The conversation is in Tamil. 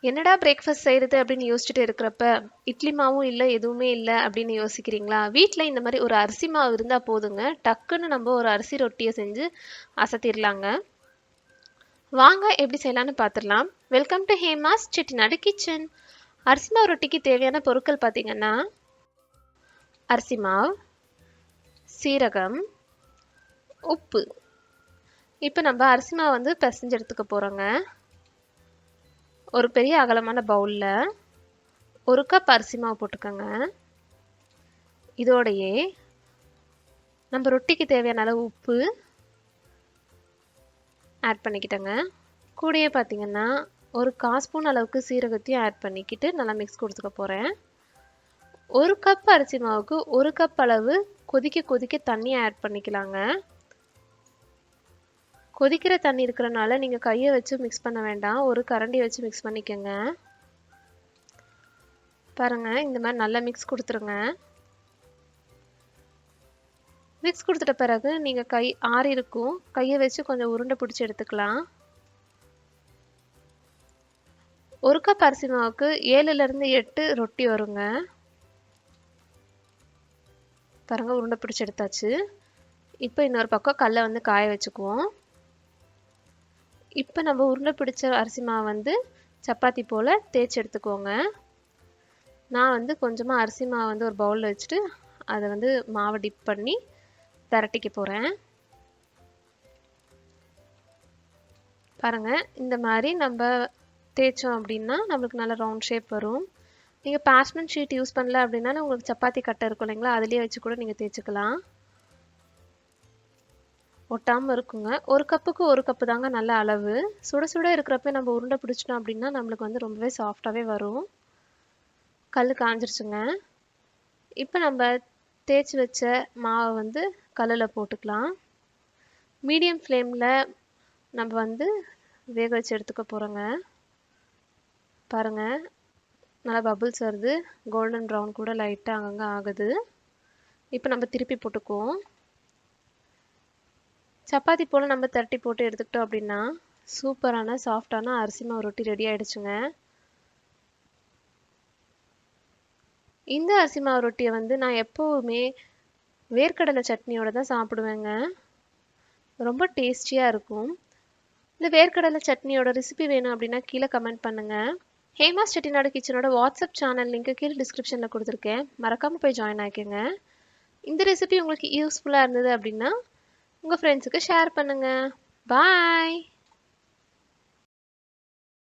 என்னடா பிரேக்ஃபாஸ்ட் செய்கிறது அப்படின்னு யோசிச்சுட்டு இருக்கிறப்ப இட்லி மாவும் இல்லை எதுவுமே இல்லை அப்படின்னு யோசிக்கிறீங்களா? வீட்டில் இந்த மாதிரி ஒரு அரிசி மாவு இருந்தால் போதுங்க, டக்குன்னு நம்ம ஒரு அரிசி ரொட்டியை செஞ்சு அசத்திடலாங்க. வாங்க எப்படி செய்யலான்னு பார்த்துடலாம். Welcome to Hema's Chettinad kitchen. அரிசி மாவு ரொட்டிக்கு தேவையான பொருட்கள் பார்த்தீங்கன்னா அரிசி மாவு, சீரகம், உப்பு. இப்போ நம்ம அரிசி மாவு வந்து பிசைஞ்சு எடுத்துக்க போகிறோங்க. ஒரு பெரிய அகலமான பவுலில் 1 கப் அரிசி மாவு போட்டுக்கோங்க. இதோடையே நம்ம ரொட்டிக்கு தேவையான அளவு உப்பு ஆட் பண்ணிக்கிட்டேங்க. கூடயே பார்த்தீங்கன்னா ஒரு 1/4 ஸ்பூன் அளவுக்கு சீரகத்தையும் ஆட் பண்ணிக்கிட்டு நல்லா மிக்ஸ் கொடுத்துக்க போகிறேன். 1 கப் அரிசி மாவுக்கு 1 கப் அளவு கொதிக்க தண்ணியை ஆட் பண்ணிக்கலாங்க. கொதிக்கிற தண்ணி இருக்கிறனால நீங்கள் கையை வச்சு மிக்ஸ் பண்ண வேண்டாம், ஒரு கரண்டி வச்சு மிக்ஸ் பண்ணிக்கோங்க. பாருங்கள், இந்த மாதிரி நல்லா மிக்ஸ் கொடுத்துருங்க. மிக்ஸ் கொடுத்துட்ட பிறகு நீங்கள் கை ஆறி இருக்கும், கையை வச்சு கொஞ்சம் உருண்டை பிடிச்சி எடுத்துக்கலாம். 1 கப் அரிசி மாவுக்கு 7லேருந்து 8 ரொட்டி வருங்க. பாருங்கள், உருண்டை பிடிச்சி எடுத்தாச்சு. இப்போ இன்னொரு பக்கம் கல்லை வந்து காய வச்சுக்குவோம். இப்போ நம்ம உருண்டை பிடிச்ச அரிசி மாவு வந்து சப்பாத்தி போல் தேய்ச்சி எடுத்துக்கோங்க. நான் வந்து கொஞ்சமாக அரிசி மாவு வந்து ஒரு பவுலில் வச்சுட்டு அதை வந்து மாவை டிப் பண்ணி திரட்டிக்க போகிறேன். பாருங்கள், இந்த மாதிரி நம்ம தேய்ச்சோம் அப்படின்னா நம்மளுக்கு நல்ல ரவுண்ட் ஷேப் வரும். நீங்கள் பார்ச்மெண்ட் ஷீட் யூஸ் பண்ணல அப்படின்னா உங்களுக்கு சப்பாத்தி கட்டை இருக்கும் இல்லைங்களா, அதுலேயே வச்சு கூட நீங்கள் தேய்ச்சிக்கலாம், ஒட்டாமல் இருக்குங்க. 1 கப்புக்கு 1 கப்பு தாங்க நல்ல அளவு. சுட சுட இருக்கிறப்ப நம்ம உருண்டை பிடிச்சிட்டோம் அப்படின்னா நம்மளுக்கு வந்து ரொம்பவே சாஃப்டாகவே வரும். கல் காஞ்சிருச்சுங்க. இப்போ நம்ம தேய்ச்சி வச்ச மாவை வந்து கல்லில் போட்டுக்கலாம். மீடியம் ஃப்ளேமில் நம்ம வந்து வேக வச்சு எடுத்துக்க போகிறோங்க. பாருங்கள், நல்லா பபுள்ஸ் வருது, கோல்டன் ப்ரௌன் கூட லைட்டாக அங்கங்கே ஆகுது. இப்போ நம்ம திருப்பி போட்டுக்குவோம். சப்பாத்தி போல் நம்ம தட்டி போட்டு எடுத்துக்கிட்டோம் அப்படின்னா சூப்பரான சாஃப்டான அரிசி மாவு ரொட்டி ரெடி ஆகிடுச்சுங்க. இந்த அரிசி மாவு ரொட்டியை வந்து நான் எப்போவுமே வேர்க்கடலை சட்னியோட தான் சாப்பிடுவேங்க. ரொம்ப டேஸ்டியாக இருக்கும். இந்த வேர்க்கடலை சட்னியோட ரெசிபி வேணும் அப்படின்னா கீழே கமெண்ட் பண்ணுங்கள். ஹேமாஸ் செட்டிநாடு கிச்சனோட வாட்ஸ்அப் சேனல் லிங்க்கு கீழே டிஸ்கிரிப்ஷனில் கொடுத்துருக்கேன், மறக்காமல் போய் ஜாயின் ஆகிக்கோங்க. இந்த ரெசிபி உங்களுக்கு யூஸ்ஃபுல்லாக இருந்தது அப்படின்னா உங்கள் ஃப்ரெண்ட்ஸுக்கு ஷேர் பண்ணுங்கள். பாய்.